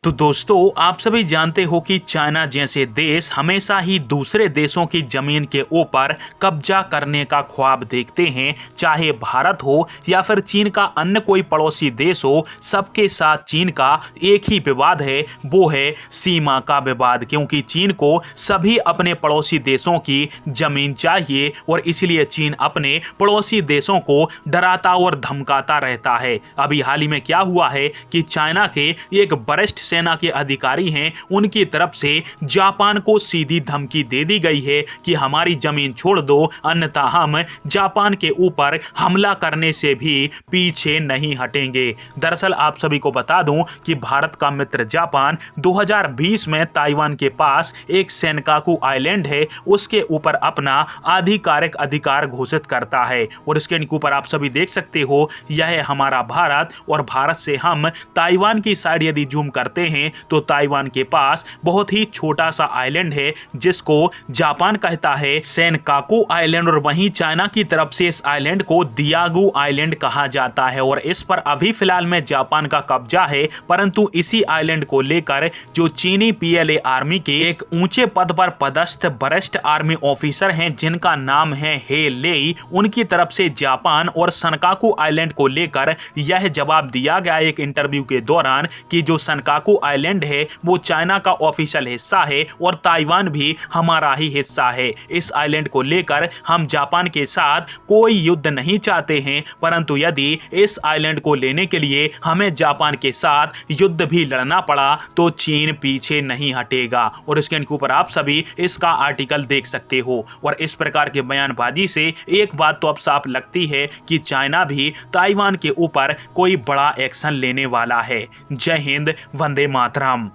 तो दोस्तों, आप सभी जानते हो कि चाइना जैसे देश हमेशा ही दूसरे देशों की जमीन के ऊपर कब्जा करने का ख्वाब देखते हैं। चाहे भारत हो या फिर चीन का अन्य कोई पड़ोसी देश हो, सबके साथ चीन का एक ही विवाद है, वो है सीमा का विवाद। क्योंकि चीन को सभी अपने पड़ोसी देशों की जमीन चाहिए और इसलिए चीन अपने पड़ोसी देशों को डराता और धमकाता रहता है। अभी हाल ही में क्या हुआ है कि चाइना के एक वरिष्ठ सेना के अधिकारी हैं, उनकी तरफ से जापान को सीधी धमकी दे दी गई है कि हमारी जमीन छोड़ दो, अन्यथा हम जापान के ऊपर हमला करने से भी पीछे नहीं हटेंगे। दरअसल आप सभी को बता दूं कि भारत का मित्र जापान 2020 में ताइवान के पास एक सेनकाकू आइलैंड है, उसके ऊपर अपना आधिकारिक अधिकार घोषित करता है। और इसके ऊपर आप सभी देख सकते हो, यह है हमारा भारत, और भारत से हम ताइवान की साइड यदि जूम करते हैं तो ताइवान के पास बहुत ही छोटा सा आइलैंड है जिसको जापान कहता है सेनकाकू आइलैंड, और वहीं चाइना की तरफ से इस आइलैंड को दियागू आइलैंड कहा जाता है। और इस पर अभी फिलहाल में जापान का कब्जा है, परंतु इसी आइलैंड को लेकर जो चीनी पीएलए आर्मी के एक ऊंचे पद पर पदस्थ वरिष्ठ आर्मी ऑफिसर हैं जिनका नाम है हे लेई, उनकी तरफ से जापान और सनकाकू आइलैंड को लेकर यह जवाब दिया गया एक इंटरव्यू के दौरान कि जो सनकाकू आइलैंड है वो चाइना का ऑफिशियल हिस्सा है और ताइवान भी हमारा ही हिस्सा है। इस आइलैंड को लेकर हम जापान के साथ कोई युद्ध नहीं चाहते हैं, परंतु यदि इस आइलैंड को लेने के लिए हमें जापान के साथ युद्ध भी लड़ना पड़ा तो चीन पीछे नहीं हटेगा। और इसके ऊपर आप सभी इसका आर्टिकल देख सकते हो। और इस प्रकार के बयानबाजी से एक बात तो अब साफ लगती है कि चाइना भी ताइवान के ऊपर कोई बड़ा एक्शन लेने वाला है। जय हिंद, वंदे मातरम।